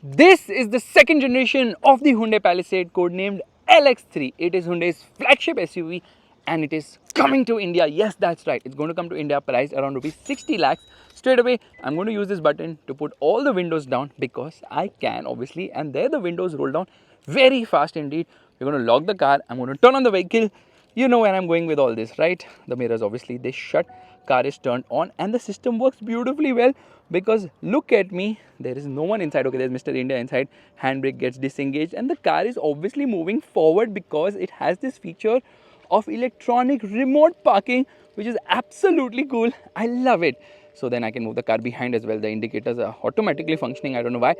This is the second generation of the Hyundai Palisade, codenamed LX3. It is Hyundai's flagship SUV and it is coming to India. Yes, that's right. It's going to come to India priced around rupees 60 lakhs. Straight away, I'm going to use this button to put all the windows down because I can, obviously. And there the windows roll down very fast indeed. We're going to lock the car. I'm going to turn on the vehicle. You know where I'm going with all this, right? The mirrors, obviously, they shut. Car is turned on and the system works beautifully well because look at me, there is no one inside. Okay, there's Mr. India inside. Handbrake gets disengaged and the car is obviously moving forward because it has this feature of electronic remote parking, which is absolutely cool. I love it. So then I can move the car behind as well. The indicators are automatically functioning. I don't know why.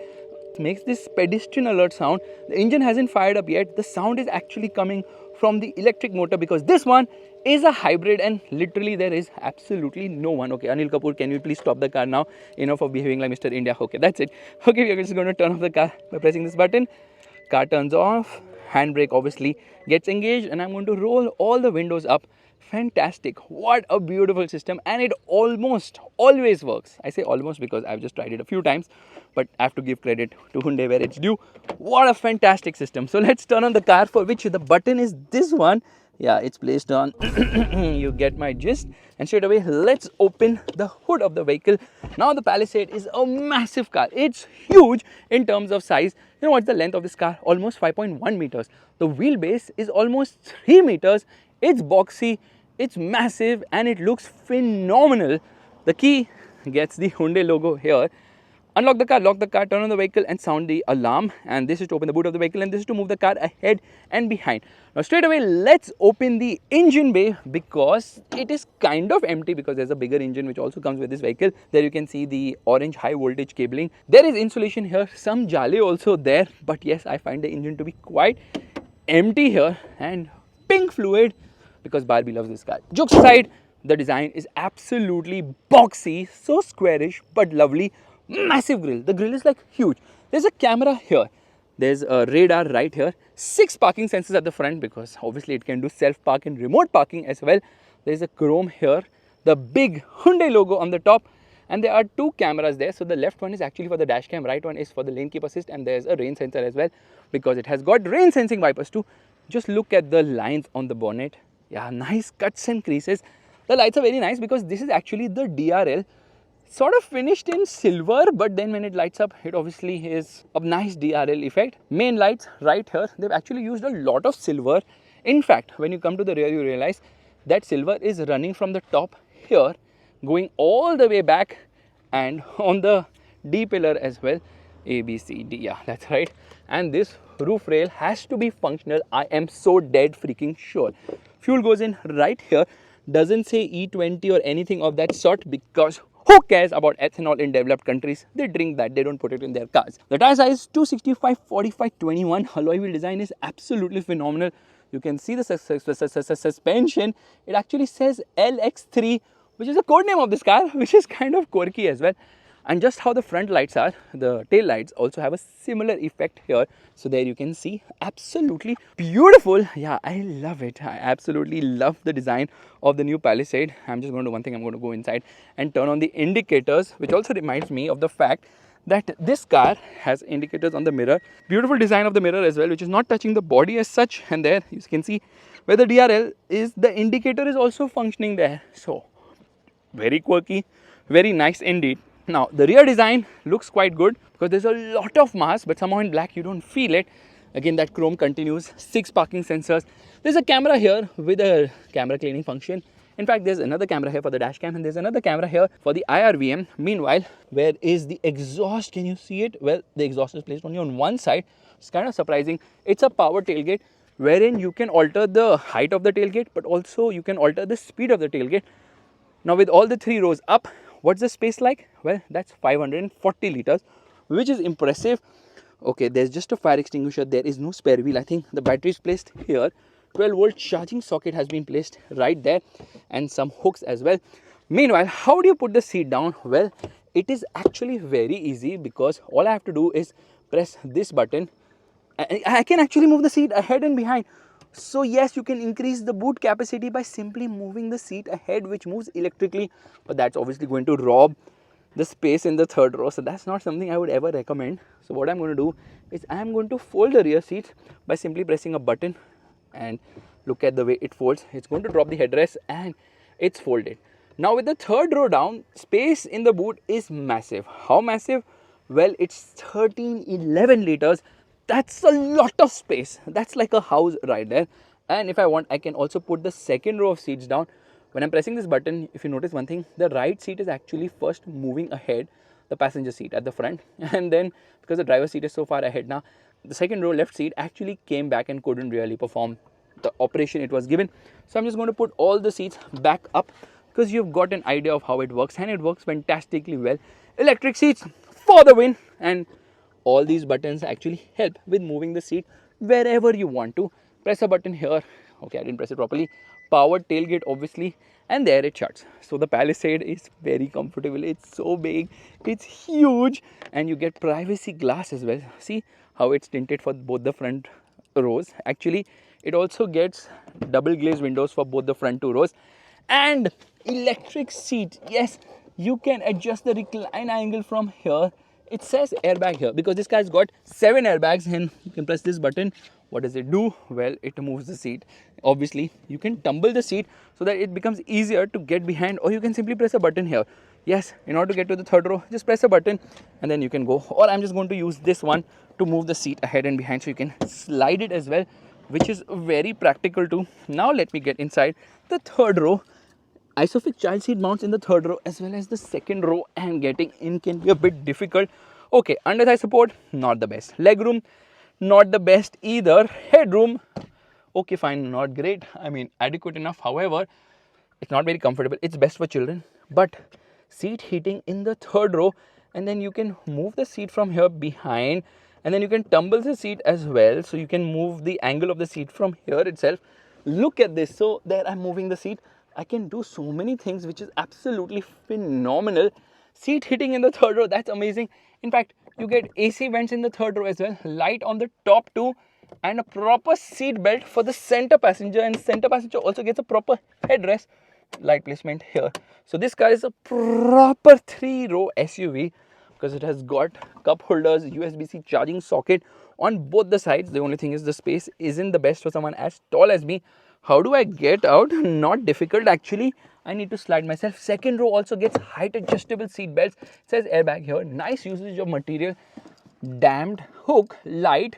It makes this pedestrian alert sound. The engine hasn't fired up yet. The sound is actually coming from the electric motor because this one is a hybrid and literally there is absolutely no one. Okay, Anil Kapoor, can you please stop the car now? Enough of behaving like Mr. India. Okay, that's it. Okay, we are just going to turn off the car by pressing this button. Car turns off. Handbrake obviously gets engaged and I'm going to roll all the windows up. Fantastic. What a beautiful system, and it almost always works. I say almost because I've just tried it a few times, but I have to give credit to Hyundai where it's due. What a fantastic system. So let's turn on the car, for which the button is this one. Yeah, it's placed on. You get my gist. And straight away, let's open the hood of the vehicle. Now the Palisade is a massive car. It's huge in terms of size. You know what's the length of this car? Almost 5.1 meters. The wheelbase is almost 3 meters. It's boxy, it's massive, and it looks phenomenal. The key gets the Hyundai logo here. Unlock the car, lock the car, turn on the vehicle and sound the alarm. And this is to open the boot of the vehicle and this is to move the car ahead and behind. Now straight away, let's open the engine bay because it is kind of empty because there's a bigger engine which also comes with this vehicle. There you can see the orange high voltage cabling. There is insulation here, some jale also there. But yes, I find the engine to be quite empty here, and pink fluid because Barbie loves this car. Jokes aside, the design is absolutely boxy, so squarish but lovely. Massive grille. The grille is like huge. There's a camera here. There's a radar right here. 6 parking sensors at the front because obviously it can do self-park and remote parking as well. There's a chrome here. The big Hyundai logo on the top. And there are 2 cameras there. So the left one is actually for the dash cam. Right one is for the lane keep assist. And there's a rain sensor as well because it has got rain sensing wipers too. Just look at the lines on the bonnet. Yeah, nice cuts and creases. The lights are very nice because this is actually the DRL. Sort of finished in silver, but then when it lights up, it obviously is a nice DRL effect. Main lights right here, they've actually used a lot of silver. In fact, when you come to the rear, you realize that silver is running from the top here, going all the way back and on the D pillar as well. A, B, C, D, yeah, that's right. And this roof rail has to be functional. I am so dead freaking sure. Fuel goes in right here. Doesn't say E20 or anything of that sort because who cares about ethanol in developed countries? They drink that, they don't put it in their cars. The tire size 265/45/21. Alloy wheel design is absolutely phenomenal. You can see the suspension. It actually says LX3, which is a code name of this car, which is kind of quirky as well. And just how the front lights are, the tail lights also have a similar effect here. So there you can see, absolutely beautiful. Yeah, I love it. I absolutely love the design of the new Palisade. I'm just going to do one thing. I'm going to go inside and turn on the indicators, which also reminds me of the fact that this car has indicators on the mirror. Beautiful design of the mirror as well, which is not touching the body as such. And there you can see where the DRL is, the indicator is also functioning there. So very quirky, very nice indeed. Now the rear design looks quite good because there's a lot of mass, but somehow in black you don't feel it. Again, that chrome continues. 6 parking sensors. There's a camera here with a camera cleaning function. In fact, there's another camera here for the dash cam and there's another camera here for the IRVM. Meanwhile, where is the exhaust? Can you see it? Well, the exhaust is placed only on one side. It's kind of surprising. It's a power tailgate wherein you can alter the height of the tailgate, but also you can alter the speed of the tailgate. Now with all the 3 rows up, what's the space like? Well, that's 540 liters, which is impressive. Okay, there's just a fire extinguisher. There is no spare wheel. I think the battery is placed here. 12-volt charging socket has been placed right there and some hooks as well. Meanwhile, how do you put the seat down? Well, it is actually very easy because all I have to do is press this button. I can actually move the seat ahead and behind. So yes, you can increase the boot capacity by simply moving the seat ahead, which moves electrically, but that's obviously going to rob the space in the third row, so that's not something I would ever recommend. So what I'm going to do is I'm going to fold the rear seats by simply pressing a button, and look at the way it folds. It's going to drop the headrest and it's folded. Now with the third row down, space in the boot is massive. How massive? Well, it's 11 liters. That's a lot of space. That's like a house right there. And if I want, I can also put the second row of seats down. When I'm pressing this button, if you notice one thing, the right seat is actually first moving ahead, the passenger seat at the front, and then because the driver's seat is so far ahead now, the second row left seat actually came back and couldn't really perform the operation it was given. So I'm just going to put all the seats back up, because you've got an idea of how it works, and it works fantastically well. Electric seats for the win, and all these buttons actually help with moving the seat wherever you want to. Press a button here. Okay, I didn't press it properly. Powered tailgate, obviously, and there it shuts. So the Palisade is very comfortable. It's so big, it's huge, and you get privacy glass as well. See how it's tinted for both the front rows. Actually, it also gets double glazed windows for both the front two rows, and electric seat. Yes, you can adjust the recline angle from here. It says airbag here because this guy's got 7 airbags, and you can press this button. What does it do? Well, it moves the seat. Obviously, you can tumble the seat so that it becomes easier to get behind, or you can simply press a button here. Yes, in order to get to the third row, just press a button and then you can go. Or I'm just going to use this one to move the seat ahead and behind, so you can slide it as well, which is very practical too. Now let me get inside the third row. Isofix child seat mounts in the third row as well as the second row, and getting in can be a bit difficult. Okay, under thigh support, not the best. Leg room, not the best either. Headroom, okay, fine, not great. I mean, adequate enough. However, it's not very comfortable. It's best for children. But seat heating in the third row, and then you can move the seat from here behind, and then you can tumble the seat as well. So you can move the angle of the seat from here itself. Look at this. So there I'm moving the seat. I can do so many things, which is absolutely phenomenal. Seat heating in the third row, that's amazing. In fact, you get AC vents in the third row as well, light on the top too, and a proper seat belt for the center passenger, and center passenger also gets a proper headrest, light placement here. So this car is a proper 3-row SUV because it has got cup holders, USB-C charging socket on both the sides. The only thing is the space isn't the best for someone as tall as me. How do I get out? Not difficult actually. I need to slide myself. Second row also gets height adjustable seat belts. It says airbag here. Nice usage of material. Damped hook, light,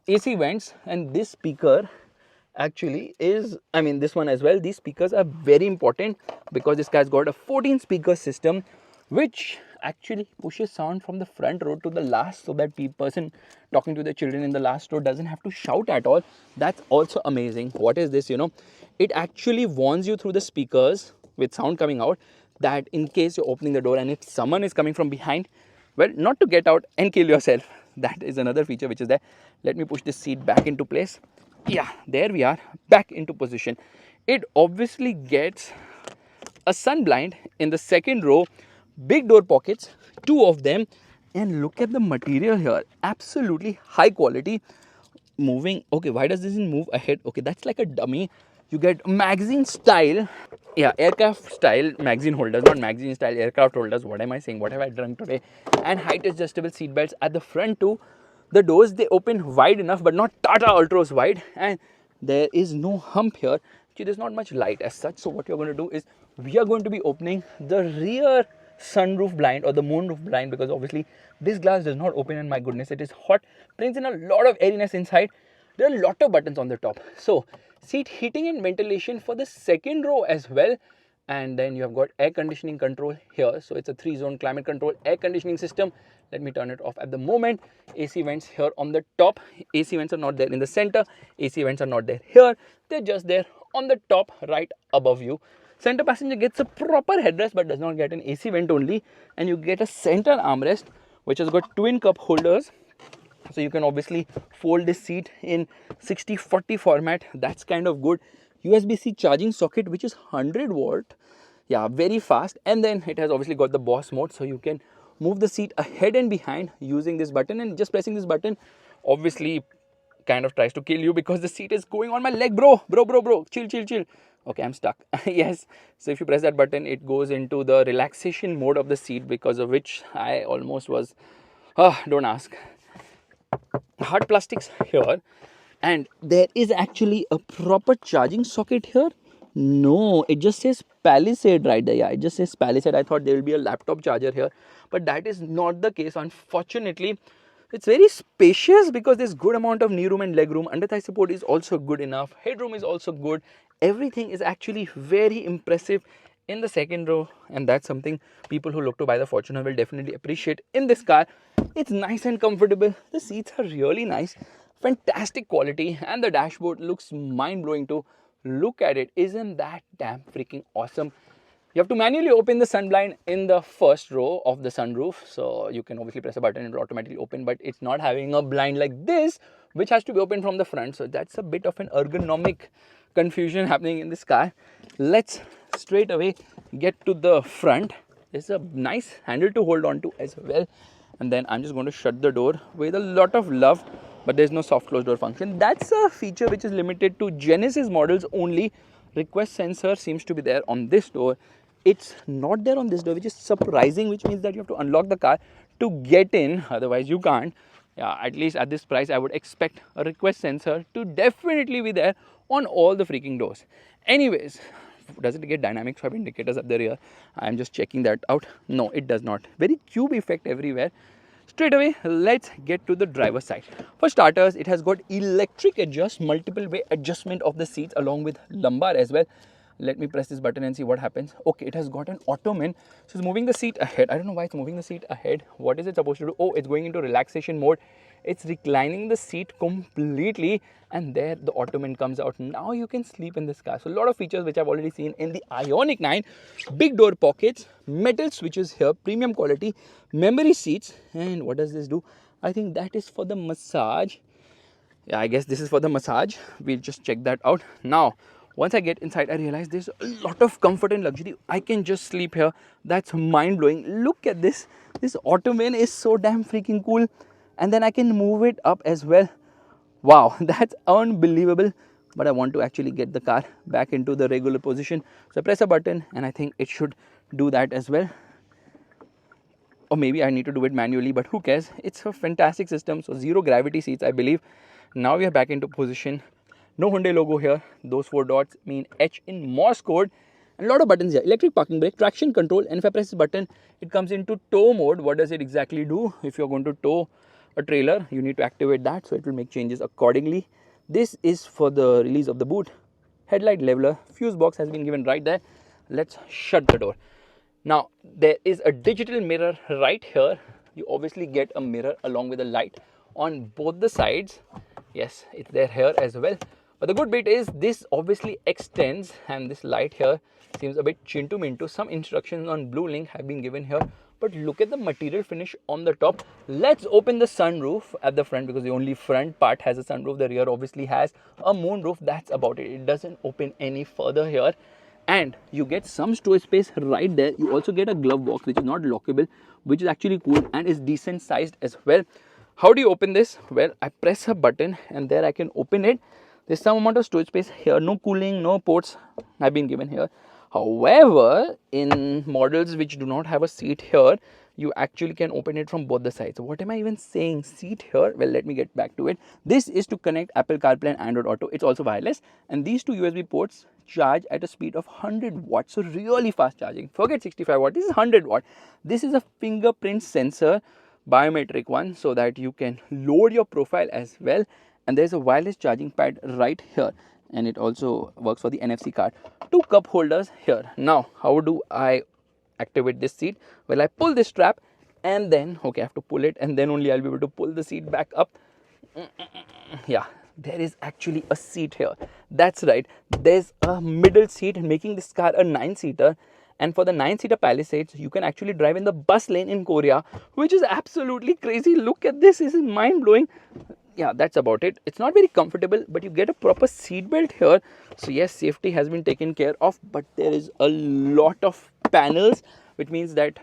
AC vents, and this speaker actually is, I mean this one as well. These speakers are very important because this guy's got a 14 speaker system, which actually pushes sound from the front row to the last, so that person talking to the children in the last row doesn't have to shout at all. That's also amazing. What is this? It actually warns you through the speakers with sound coming out that in case you're opening the door and if someone is coming from behind, well, not to get out and kill yourself. That is another feature which is there. Let me push this seat back into place. Yeah, there we are, back into position. It obviously gets a sun blind in the second row, big door pockets, 2 of them, and look at the material here, absolutely high quality. Moving, okay, why does this move ahead? Okay, that's like a dummy. You get magazine style, yeah, aircraft style magazine holders, not magazine style aircraft holders. What am I saying? What have I drunk today? And height adjustable seat belts at the front too. The doors, they open wide enough, but not Tata Ultros wide, and there is no hump here. Actually, there's not much light as such. So what you're going to do is we are going to be opening the rear sunroof blind or the moonroof blind, because obviously this glass does not open, and my goodness, it is hot. Brings in a lot of airiness inside. There are a lot of buttons on the top. So seat heating and ventilation for the second row as well. And then you have got air conditioning control here. So it's a 3-zone climate control air conditioning system. Let me turn it off at the moment. AC vents here on the top. AC vents are not there in the center. AC vents are not there here. They're just there on the top right above you. Center passenger gets a proper headrest but does not get an AC vent only. And you get a center armrest which has got twin cup holders. So you can obviously fold this seat in 60/40 format. That's kind of good. USB-C charging socket which is 100 watt. Yeah, very fast. And then it has obviously got the boss mode, so you can move the seat ahead and behind using this button, and just pressing this button obviously kind of tries to kill you because the seat is going on my leg. Bro, chill. Okay, I'm stuck. Yes, so if you press that button, it goes into the relaxation mode of the seat, because of which I almost was, don't ask. Hard plastics here, and there is actually a proper charging socket here. No, it just says Palisade right there. Yeah, it just says Palisade. I thought there will be a laptop charger here, but that is not the case, unfortunately. It's very spacious because there's good amount of knee room and leg room. Under thigh support is also good enough. Headroom is also good. Everything is actually very impressive in the second row, and that's something people who look to buy the Fortuner will definitely appreciate in this car. It's nice and comfortable. The seats are really nice, fantastic quality, and the dashboard looks mind-blowing too. Look at it. Isn't that damn freaking awesome? You have to manually open the sun blind in the first row of the sunroof. So you can obviously press a button and it will automatically open, but it's not having a blind like this, which has to be opened from the front. So that's a bit of an ergonomic confusion happening in this car. Let's straight away get to the front. There's a nice handle to hold on to as well. And then I'm just going to shut the door with a lot of love, but there's no soft close door function. That's a feature which is limited to Genesis models only. Request sensor seems to be there on this door. It's not there on this door, which is surprising, which means that you have to unlock the car to get in, otherwise you can't. Yeah, at least at this price I would expect a request sensor to definitely be there on all the freaking doors. Anyways, does it get dynamic swipe indicators at the rear? I'm just checking that out. No, it does not. Very cube effect everywhere. Straight away, let's get to the driver's side. For starters, it has got electric adjust, multiple way adjustment of the seats along with lumbar as well. Let me press this button and see what happens. Okay, it has got an ottoman. So it's moving the seat ahead. I don't know why it's moving the seat ahead. What is it supposed to do? Oh, it's going into relaxation mode. It's reclining the seat completely, and there the ottoman comes out. Now you can sleep in this car. So a lot of features which I've already seen in the Ioniq 9. Big door pockets, metal switches here, premium quality, memory seats. And what does this do? I think that is for the massage. Yeah, I guess this is for the massage. We'll just check that out. Now, once I get inside, I realize there's a lot of comfort and luxury. I can just sleep here. That's mind-blowing. Look at this. This ottoman is so damn freaking cool. And then I can move it up as well. Wow, that's unbelievable. But I want to actually get the car back into the regular position. So I press a button and I think it should do that as well. Or maybe I need to do it manually, but who cares? It's a fantastic system. So zero gravity seats, I believe. Now we are back into position. No Hyundai logo here. Those 4 dots mean H in Morse code. And a lot of buttons here. Electric parking brake, traction control. And if I press this button, it comes into tow mode. What does it exactly do? If you're going to tow a trailer, you need to activate that. So it will make changes accordingly. This is for the release of the boot. Headlight leveler. Fuse box has been given right there. Let's shut the door. Now, there is a digital mirror right here. You obviously get a mirror along with a light on both the sides. Yes, it's there here as well. But the good bit is this obviously extends, and this light here seems a bit chintu mintu. Some instructions on blue link have been given here. But look at the material finish on the top. Let's open the sunroof at the front, because the only front part has a sunroof. The rear obviously has a moonroof. That's about it. It doesn't open any further here. And you get some storage space right there. You also get a glove box which is not lockable, which is actually cool and is decent sized as well. How do you open this? Well, I press a button and there I can open it. There's some amount of storage space here. No cooling, no ports have been given here. However, in models which do not have a seat here, you actually can open it from both the sides. What am I even saying? Seat here? Well, let me get back to it. This is to connect Apple CarPlay and Android Auto. It's also wireless. And these two USB ports charge at a speed of 100 watts. So really fast charging. Forget 65 watt. This is 100 watt. This is a fingerprint sensor, biometric one, so that you can load your profile as well. And there's a wireless charging pad right here. And it also works for the NFC card. 2 cup holders here. Now, how do I activate this seat? Well, I pull this strap and then, okay, I have to pull it and then only I'll be able to pull the seat back up. Yeah, there is actually a seat here. That's right. There's a middle seat, making this car a 9-seater. And for the 9-seater Palisades, you can actually drive in the bus lane in Korea, which is absolutely crazy. Look at this. This is mind-blowing. Yeah, that's about it. It's not very comfortable, but you get a proper seat belt here. So yes, safety has been taken care of, but there is a lot of panels, which means that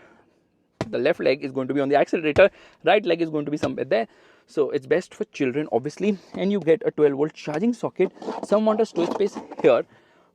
the left leg is going to be on the accelerator, right leg is going to be somewhere there. So it's best for children, obviously. And you get a 12-volt charging socket, some amount of storage space here.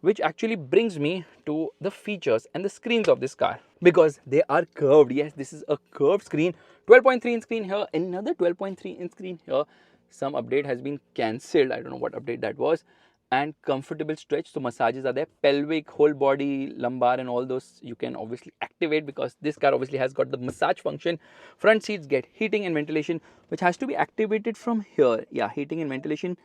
which actually brings me to the features and the screens of this car, because they are curved. Yes, this is a curved screen, 12.3 inch screen here, another 12.3 inch screen here. Some update has been cancelled, I don't know what update that was. And comfortable stretch, so massages are there, pelvic, whole body, lumbar and all those you can obviously activate, because this car obviously has got the massage function. Front seats get heating and ventilation, which has to be activated from here. Yeah, heating and ventilation,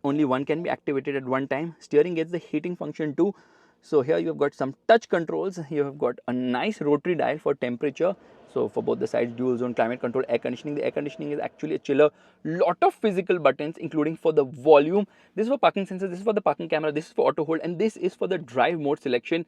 only one can be activated at one time. Steering gets the heating function too. So here you have got some touch controls. You have got a nice rotary dial for temperature. So for both the sides, dual zone climate control, air conditioning. The air conditioning is actually a chiller. Lot of physical buttons, including for the volume. This is for parking sensor. This is for the parking camera. This is for auto hold, and this is for the drive mode selection.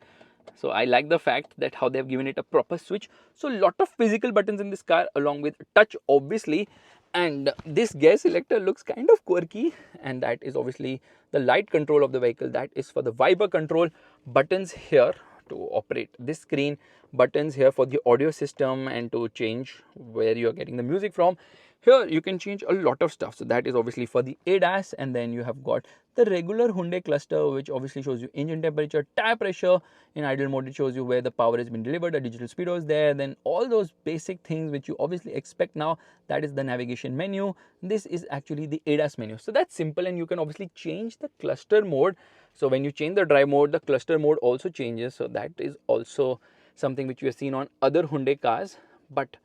So I like the fact that how they have given it a proper switch. So lot of physical buttons in this car, along with touch obviously. And this gear selector looks kind of quirky, and that is obviously the light control of the vehicle. That is for the wiper control. Buttons here to operate this screen, buttons here for the audio system and to change where you are getting the music from. Here you can change a lot of stuff. So that is obviously for the ADAS, and then you have got the regular Hyundai cluster, which obviously shows you engine temperature, tire pressure. In idle mode, it shows you where the power has been delivered, a digital speedo is there, then all those basic things which you obviously expect now. That is the navigation menu. This is actually the ADAS menu. So that's simple, and you can obviously change the cluster mode. So when you change the drive mode, the cluster mode also changes. So that is also something which we have seen on other Hyundai cars. But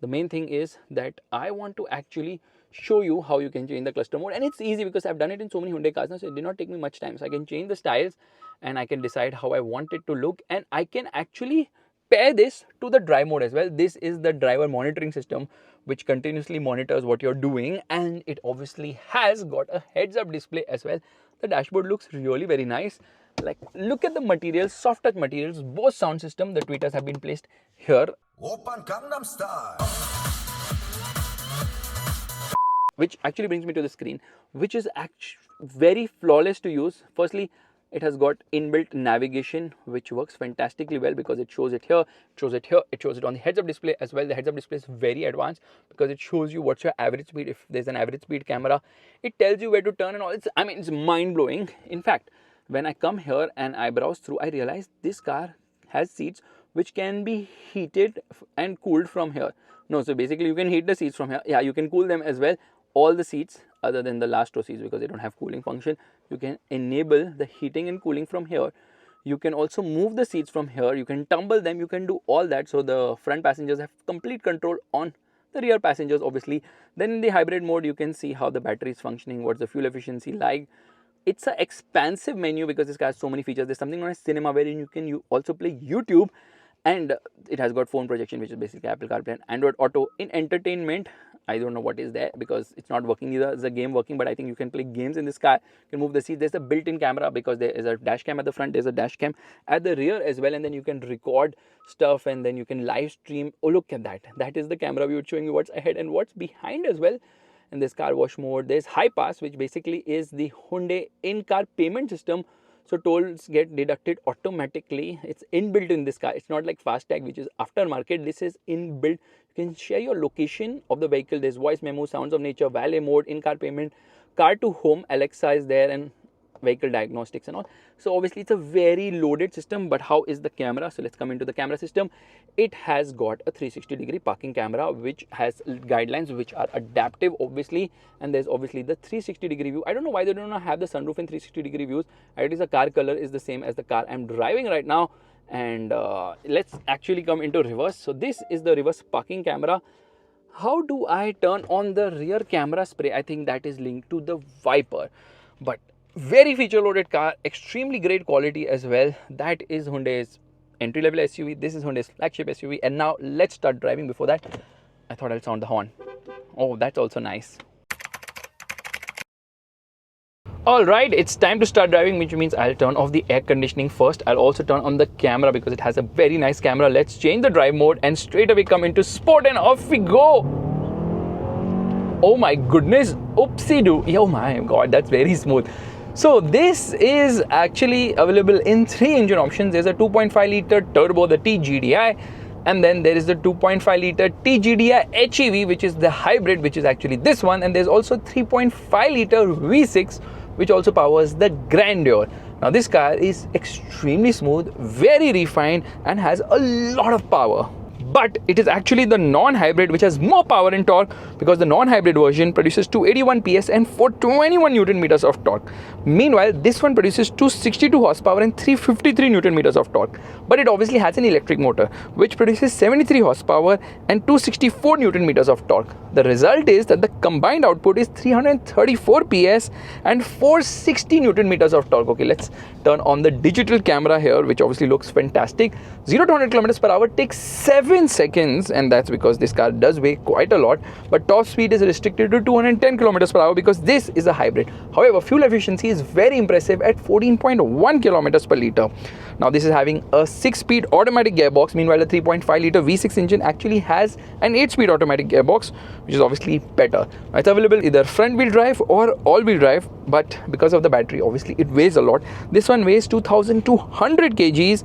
the main thing is that I want to actually show you how you can change the cluster mode, and it's easy because I've done it in so many Hyundai cars now, so it did not take me much time. So I can change the styles and I can decide how I want it to look, and I can actually pair this to the drive mode as well. This is the driver monitoring system which continuously monitors what you're doing, and it obviously has got a heads up display as well. The dashboard looks really very nice. Like, look at the materials, soft touch materials, Bose sound system. The tweeters have been placed here. Open Gangnam Style. Which actually brings me to the screen, which is actually very flawless to use. Firstly, it has got inbuilt navigation, which works fantastically well because it shows it here, it shows it here, it shows it on the heads-up display as well. The heads-up display is very advanced because it shows you what's your average speed. If there's an average speed camera, it tells you where to turn and all. It's mind-blowing. In fact, when I come here and I browse through, I realize this car has seats which can be heated and cooled from here. No, so basically you can heat the seats from here. Yeah, you can cool them as well. All the seats other than the last row seats, because they don't have cooling function, you can enable the heating and cooling from here. You can also move the seats from here. You can tumble them. You can do all that. So the front passengers have complete control on the rear passengers, obviously. Then in the hybrid mode, you can see how the battery is functioning, what's the fuel efficiency like. It's an expansive menu because this car has so many features. There's something known as cinema, wherein you can also play YouTube, and it has got phone projection, which is basically Apple CarPlay and Android Auto. In entertainment, I don't know what is there because it's not working either. Is the game working? But I think you can play games in this car. You can move the seat. There's a built-in camera because there is a dash cam at the front. There's a dash cam at the rear as well, and then you can record stuff and then you can live stream. Oh, look at that. That is the camera view showing you what's ahead and what's behind as well. And there's car wash mode. There's high pass, which basically is the Hyundai in-car payment system. So tolls get deducted automatically. It's inbuilt in this car. It's not like FASTag, which is aftermarket. This is inbuilt. You can share your location of the vehicle. There's voice memo, sounds of nature, valet mode, in-car payment, car to home, Alexa is there, and vehicle diagnostics and all. So obviously it's a very loaded system. But how is the camera? So let's come into the camera system. It has got a 360-degree parking camera, which has guidelines which are adaptive, obviously. And there's obviously the 360-degree view. I don't know why they don't have the sunroof in 360-degree views. At least the car color is the same as the car I'm driving right now. And let's actually come into reverse. So this is the reverse parking camera. How do I turn on the rear camera spray? I think that is linked to the wiper. But very feature loaded car, extremely great quality as well. That is Hyundai's entry-level SUV. This is Hyundai's flagship SUV. And now let's start driving. Before that, I thought I'll sound the horn. Oh, that's also nice. Alright, it's time to start driving, which means I'll turn off the air conditioning first. I'll also turn on the camera because it has a very nice camera. Let's change the drive mode and straight away come into sport and off we go. Oh my goodness, oopsie-doo. Oh my god, that's very smooth. So this is actually available in 3 engine options. There's a 2.5 liter turbo, the TGDI, and then there is the 2.5 liter TGDI HEV, which is the hybrid, which is actually this one. And there's also 3.5 liter V6, which also powers the Grandeur. Now this car is extremely smooth, very refined, and has a lot of power. But it is actually the non-hybrid which has more power and torque, because the non-hybrid version produces 281 PS and 421 Newton meters of torque. Meanwhile, this one produces 262 horsepower and 353 Newton meters of torque. But it obviously has an electric motor which produces 73 horsepower and 264 Newton meters of torque. The result is that the combined output is 334 PS and 460 Newton meters of torque. Okay, let's turn on the digital camera here, which obviously looks fantastic. 0 to 100 kilometers per hour takes 7 seconds, and that's because this car does weigh quite a lot. But top speed is restricted to 210 kilometers per hour because this is a hybrid. However, fuel efficiency is very impressive at 14.1 kilometers per liter. Now this is having a 6-speed automatic gearbox. Meanwhile, a 3.5 liter V6 engine actually has an 8-speed automatic gearbox, which is obviously better. It's available either front wheel drive or all wheel drive, but because of the battery, obviously it weighs a lot. This one weighs 2200 kgs,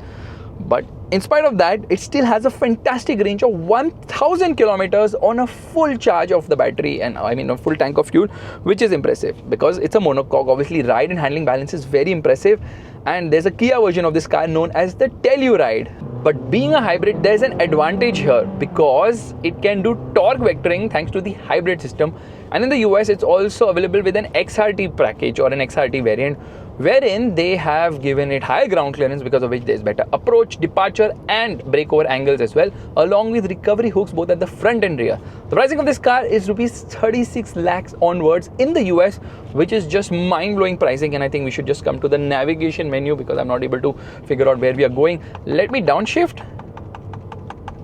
but in spite of that, it still has a fantastic range of 1000 kilometers on a full charge of the battery, and I mean a full tank of fuel, which is impressive because it's a monocoque. Obviously, ride and handling balance is very impressive, and there's a Kia version of this car known as the Telluride. But being a hybrid, there's an advantage here because it can do torque vectoring thanks to the hybrid system. And in the US, it's also available with an XRT package or an XRT variant, wherein they have given it higher ground clearance, because of which there's better approach, departure and breakover angles as well, along with recovery hooks both at the front and rear. The pricing of this car is rupees 36 lakhs onwards in the US, which is just mind-blowing pricing. And I think we should just come to the navigation menu because I'm not able to figure out where we are going. Let me downshift,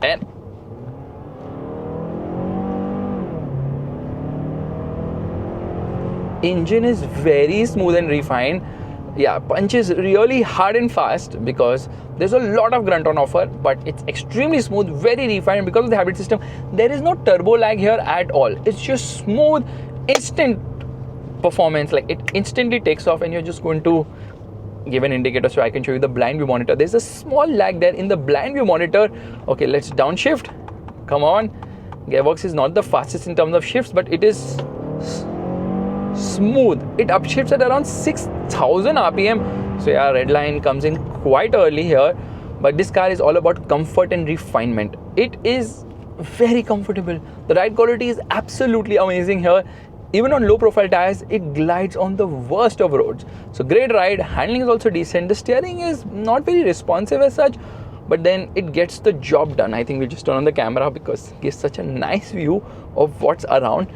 and engine is very smooth and refined. Yeah, punches really hard and fast because there's a lot of grunt on offer, but it's extremely smooth, very refined. Because of the hybrid system, there is no turbo lag here at all. It's just smooth, instant performance. Like, it instantly takes off, and you're just going to give an indicator so I can show you the blind view monitor. There's a small lag there in the blind view monitor. Okay, let's downshift. Come on. Gearbox is not the fastest in terms of shifts, but it is smooth. It upshifts at around 6000 rpm. So yeah, red line comes in quite early here. But this car is all about comfort and refinement. It is very comfortable. The ride quality is absolutely amazing here. Even on low profile tires, it glides on the worst of roads. So great ride. Handling is also decent. The steering is not very responsive as such, but then it gets the job done. I think we'll just turn on the camera because it gives such a nice view of what's around.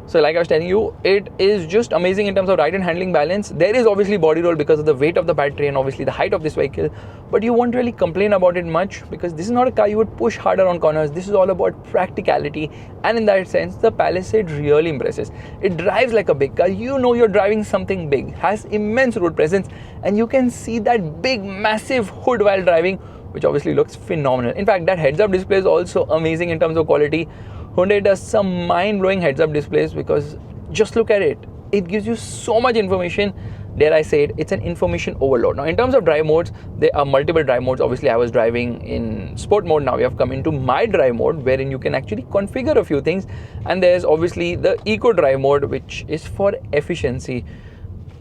So like I was telling you, it is just amazing in terms of ride and handling balance. There is obviously body roll because of the weight of the battery and obviously the height of this vehicle, but you won't really complain about it much because this is not a car you would push harder on corners. This is all about practicality, and in that sense, the Palisade really impresses. It drives like a big car. You know you're driving something big, has immense road presence, and you can see that big massive hood while driving, which obviously looks phenomenal. In fact, that heads-up display is also amazing in terms of quality. Hyundai does some mind-blowing heads-up displays because just look at it. It gives you so much information. Dare I say it, it's an information overload. Now, in terms of drive modes, there are multiple drive modes. Obviously, I was driving in sport mode. Now we have come into my drive mode, wherein you can actually configure a few things. And there's obviously the eco drive mode, which is for efficiency,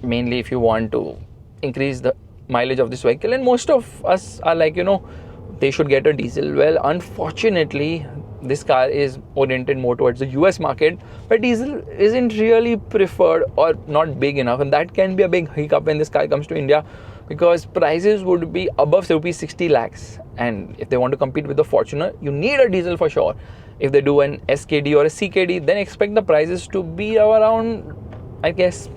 mainly if you want to increase the mileage of this vehicle. And most of us are like, they should get a diesel. Well, unfortunately, this car is oriented more towards the US market, where diesel isn't really preferred or not big enough, and that can be a big hiccup when this car comes to India because prices would be above rupees 60 lakhs, and if they want to compete with the Fortuner, you need a diesel for sure. If they do an SKD or a CKD, then expect the prices to be around, I guess,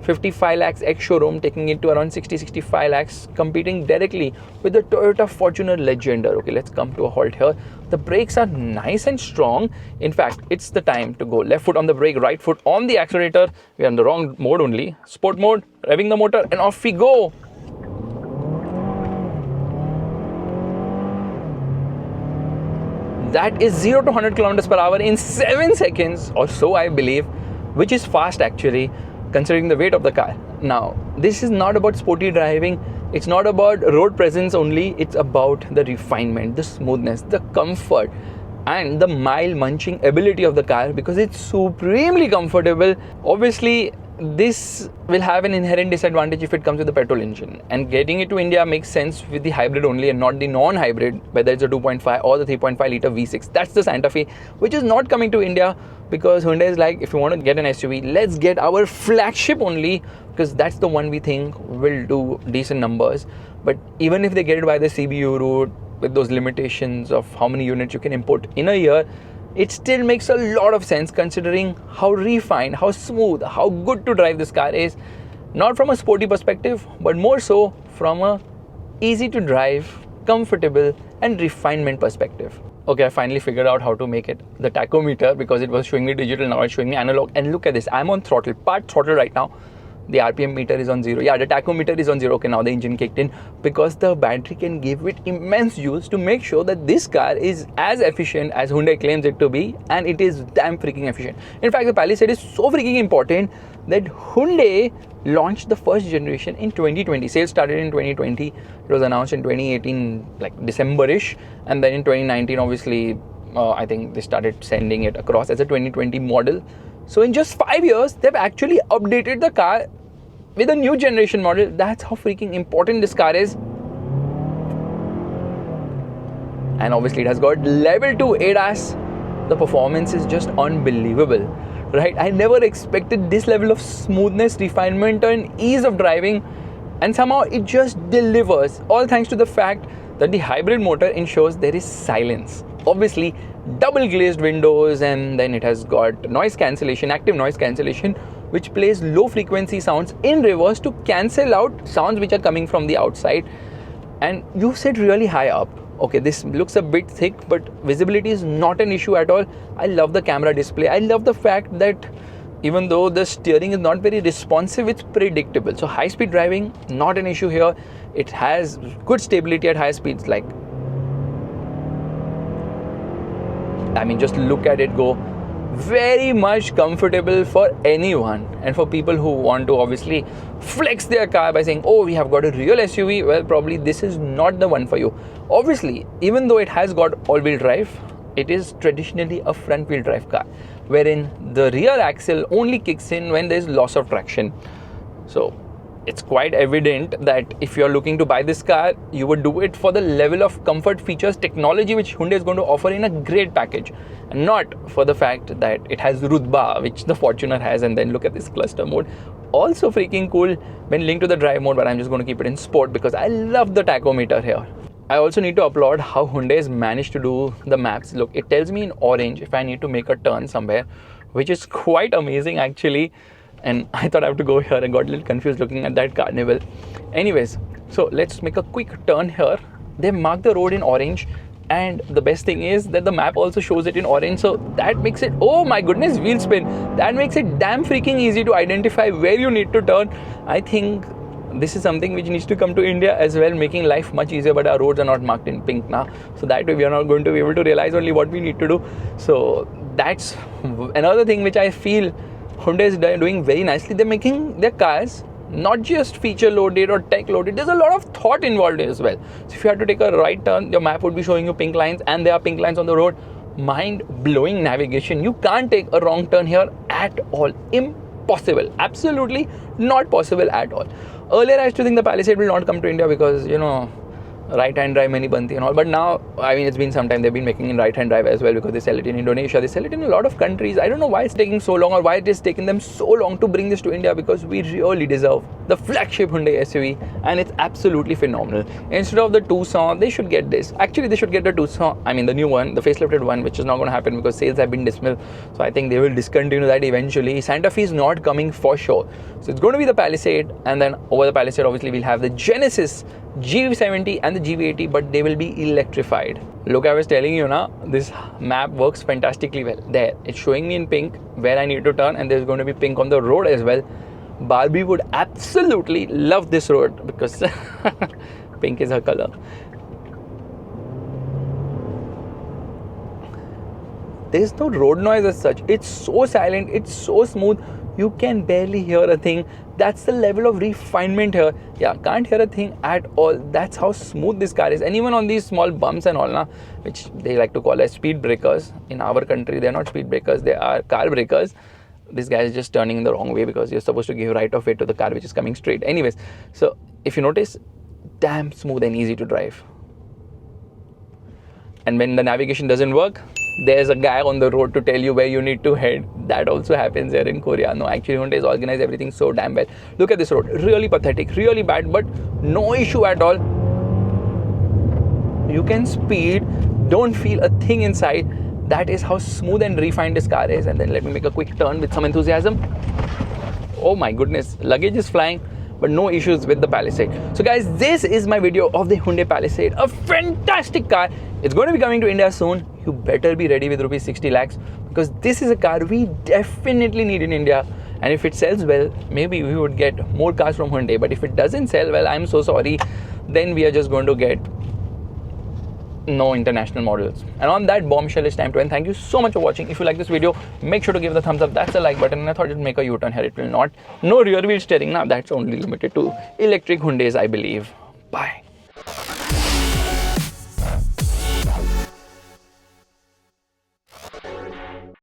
55 lakhs ex-showroom, taking it to around 60-65 lakhs, competing directly with the Toyota Fortuner Legender. Okay, let's come to a halt here. The brakes are nice and strong. In fact, it's the time to go left foot on the brake, right foot on the accelerator. We are in the wrong mode only. Sport mode, revving the motor, and off we go. That is 0 to 100 kilometers per hour in 7 seconds or so, I believe, which is fast actually, considering the weight of the car. Now, this is not about sporty driving. It's not about road presence only. It's about the refinement, the smoothness, the comfort, and the mile munching ability of the car because it's supremely comfortable. Obviously, this will have an inherent disadvantage if it comes with a petrol engine, and getting it to India makes sense with the hybrid only and not the non-hybrid, whether it's a 2.5 or the 3.5 litre V6. That's the Santa Fe, which is not coming to India because Hyundai is like, if you want to get an SUV, let's get our flagship only, because that's the one we think will do decent numbers. But even if they get it by the CBU route with those limitations of how many units you can import in a year, it still makes a lot of sense considering how refined, how smooth, how good to drive this car is. Not from a sporty perspective, but more so from a easy to drive, comfortable and refinement perspective. Okay, I finally figured out how to make it the tachometer, because it was showing me digital, now it's showing me analog. And look at this, I'm on throttle, part throttle right now. The RPM meter is on 0. Yeah, the tachometer is on 0. Okay, now the engine kicked in, because the battery can give it immense use to make sure that this car is as efficient as Hyundai claims it to be, and it is damn freaking efficient. In fact, the Palisade is so freaking important that Hyundai launched the first generation in 2020. Sales started in 2020. It was announced in 2018, like December-ish, and then in 2019, obviously, I think they started sending it across as a 2020 model. So in just 5 years, they've actually updated the car with a new generation model. That's how freaking important this car is. And obviously it has got level 2 ADAS. The performance is just unbelievable, right? I never expected this level of smoothness, refinement and ease of driving, and somehow it just delivers, all thanks to the fact that the hybrid motor ensures there is silence. Obviously, double glazed windows, and then it has got noise cancellation, active noise cancellation, which plays low frequency sounds in reverse to cancel out sounds which are coming from the outside. And you sit really high up. Okay, this looks a bit thick, but visibility is not an issue at all. I love the camera display. I love the fact that even though the steering is not very responsive, it's predictable. So high speed driving, not an issue here. It has good stability at high speeds, like, I mean, just look at it go. Very much comfortable for anyone, and for people who want to obviously flex their car by saying, oh, we have got a real SUV, well, probably this is not the one for you. Obviously, even though it has got all-wheel drive, it is traditionally a front-wheel drive car, wherein the rear axle only kicks in when there is loss of traction. So it's quite evident that if you're looking to buy this car, you would do it for the level of comfort, features, technology which Hyundai is going to offer in a great package, and not for the fact that it has Rutba, which the Fortuner has. And then look at this cluster mode, also freaking cool when linked to the drive mode, but I'm just going to keep it in sport because I love the tachometer here. I also need to applaud how Hyundai has managed to do the maps. Look, it tells me in orange if I need to make a turn somewhere, which is quite amazing actually. And I thought I have to go here and got a little confused looking at that carnival. Anyways, so let's make a quick turn here. They mark the road in orange, and the best thing is that the map also shows it in orange. So that makes it, oh my goodness, wheel spin. That makes it damn freaking easy to identify where you need to turn. I think this is something which needs to come to India as well, making life much easier, but our roads are not marked in pink now. So that way we are not going to be able to realize only what we need to do. So that's another thing which I feel Hyundai is doing very nicely. They're making their cars not just feature loaded or tech loaded. There's a lot of thought involved as well. So if you had to take a right turn, your map would be showing you pink lines, and there are pink lines on the road. Mind-blowing navigation. You can't take a wrong turn here at all. Impossible. Absolutely not possible at all. Earlier I used to think the Palisade will not come to India because, you know, right-hand drive many banti and all, but now, I mean, it's been some time they've been making in right-hand drive as well, because they sell it in Indonesia, they sell it in a lot of countries. I don't know why it's taking so long, or why it is taking them so long to bring this to India, because we really deserve the flagship Hyundai SUV, and it's absolutely phenomenal. Instead of the Tucson, they should get this. Actually, they should get the Tucson, I mean the new one, the facelifted one, which is not going to happen because sales have been dismal. So I think they will discontinue that eventually. Santa Fe is not coming for sure. So it's going to be the Palisade, and then over the Palisade, obviously, we'll have the Genesis GV70 and the GV80, but they will be electrified. Look, I was telling you now, this map works fantastically well. There, it's showing me in pink where I need to turn, and there's going to be pink on the road as well. Barbie would absolutely love this road because pink is her color. There's no road noise as such. It's so silent, it's so smooth, you can barely hear a thing. That's the level of refinement here. Yeah, can't hear a thing at all. That's how smooth this car is. And even on these small bumps and all, which they like to call as speed breakers. In our country, they're not speed breakers, they are car breakers. this guy is just turning in the wrong way because you're supposed to give right of way to the car which is coming straight. Anyways, so if you notice, damn smooth and easy to drive. And when the navigation doesn't work, there's a guy on the road to tell you where you need to head. That also happens here in Korea. No, actually Hyundai has organized everything so damn well. Look at this road, really pathetic, really bad, but no issue at all. You can speed, don't feel a thing inside. That is how smooth and refined this car is. And then let me make a quick turn with some enthusiasm. Oh my goodness, luggage is flying, but no issues with the Palisade. So guys, this is my video of the Hyundai Palisade, a fantastic car. It's going to be coming to India soon. You better be ready with rupees 60 lakhs because this is a car we definitely need in India. And if it sells well, maybe we would get more cars from Hyundai. But if it doesn't sell well, I'm so sorry. Then we are just going to get no international models. And on that bombshell, it's time to end. Thank you so much for watching. If you like this video, make sure to give the thumbs up. That's the like button. And I thought it would make a U-turn here. It will not. No rear wheel steering now. That's only limited to electric Hyundais, I believe. Bye.